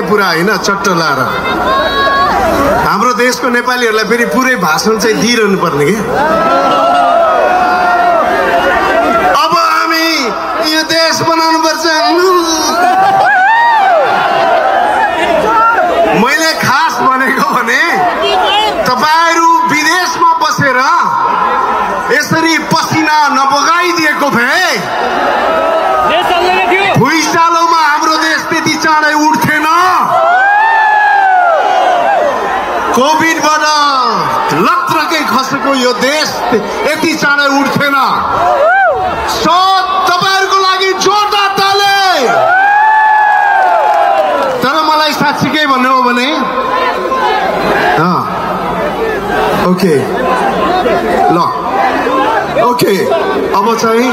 पुरा हैन चट्ट लाएर हाम्रो देशको नेपालीहरूलाई फेरि पुरै भाषण चाहिँ दिइरहनु पर्ने के अब हामी यो देश बनाउनु पर्छ मैले खास भनेको भने तपाईहरु विदेशमा बसेर यसरी पसिना नबगाइदिएको भए भुइँचालोमा हाम्रो देश त्यति चाँडै उठ्थेन कोभिडबाट लत्रकै खसेको यो देश यति चाँडै उठ्थेन सो तपाईहरुको लागि जोरदार ताली तर मलाई साच्चै भन्नु हो भने ओके ल ओके अब चाहिँ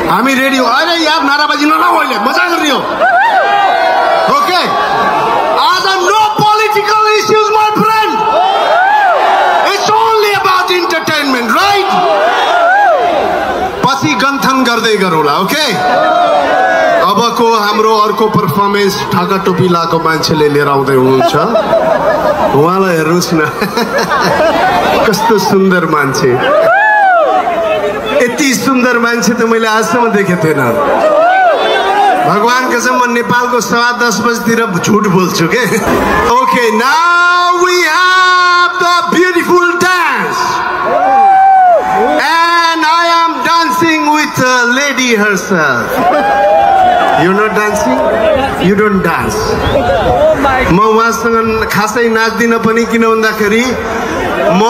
हामी रेडी हो अरे यार नाराबाजी नलाऊ मजा गर्ने हो ओके आज no political issues my friend it's only about entertainment right पछि गन्थन गर्दै गरौँला ओके अबको हाम्रो अर्को पर्फर्मेन्स ढाका टोपी लाएको मान्छेले लिएर आउँदै हुनुहुन्छ उहाँलाई हेर्नुहोस् न कस्तो सुन्दर मान्छे यति सुन्दर मान्छे त मैले आजसम्म देखेको थिएन भगवान कसम म नेपालको 10:15 बजेतिर झुट बोल्छु के okay now we have the beautiful dance and I am dancing with lady herself you not dancing you don't dance म उहाँसँग खासै नाच्दिनँ पनि किन भन्दाखेरि म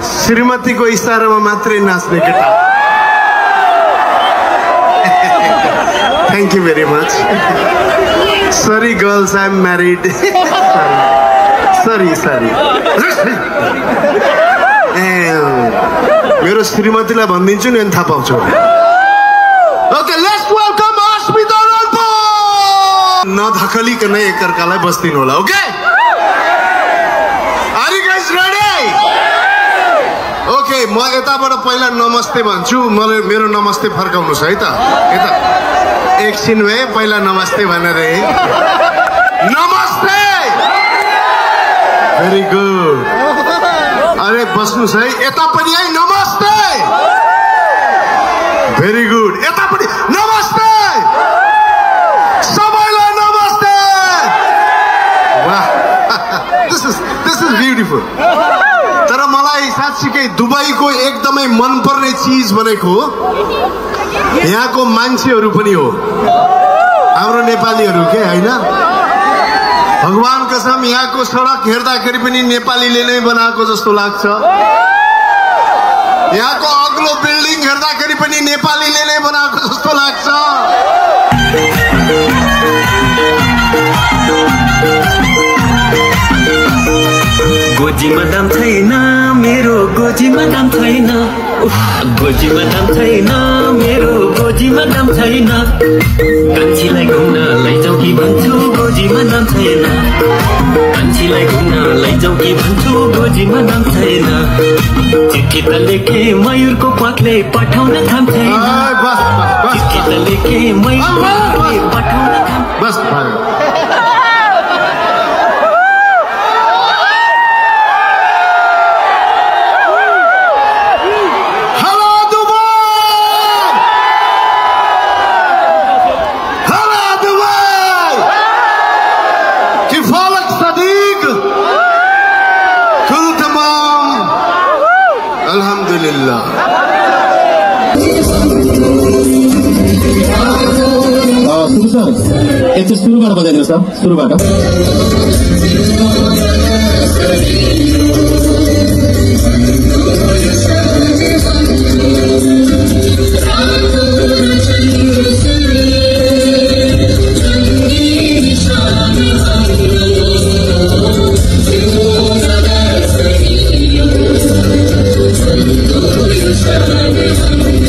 श्रीमतीको इशारामा मात्रै नाच्ने केटा thank you very much sorry girls I am married sorry मेरो श्रीमतीलाई भनिदिन्छु नि अनि थाहा पाउँछु ओके लेट्स वेलकम अस्मिता रोल्पो नधकलिकन एकअर्कालाई बस्दिनु होला okay are you guys ready okay म यताबाट पहिला नमस्ते भन्छु मलाई मेरो नमस्ते फर्काउनुस् है त यता एकछिन भए पहिला नमस्ते भनेर नमस्ते भेरी गुड अरे बस्नुस् है यता पनि है नमस्ते भेरी गुड यता पनि नमस्ते सबैलाई नमस्ते वाह दिस इज ब्युटिफुल तर मलाई साच्चीकै दुबईको एकदमै मनपर्ने चीज भनेको यहाँको मान्छेहरू पनि हो हाम्रो नेपालीहरू के हैन भगवान कसम यहाँको सडक हेर्दाखेरि पनि नेपालीले नै बनाएको जस्तो लाग्छ यहाँको अग्लो बिल्डिङ हेर्दाखेरि पनि नेपालीले नै बनाएको जस्तो लाग्छ गोजीमा दाम छैन मेरो गोजीमा दाम छैन गोजीमा दाम छैन मेरो गोजीमा दाम छैन कान्छीलाई घुम्न लैजाऊ कि भन्छु गोजीमा दाम छैन कान्छीलाई घुम्न लैजाऊ कि भन्छु गोजीमा दाम छैन चिठी त लेखे मयूरको पातले पठाउन थाम छैन चिठी त लेखे मयूरले पठाउन थाम बस एकचोटि सुरुबाट बजाइदिनुहोस् त सुरुबाट Thank you.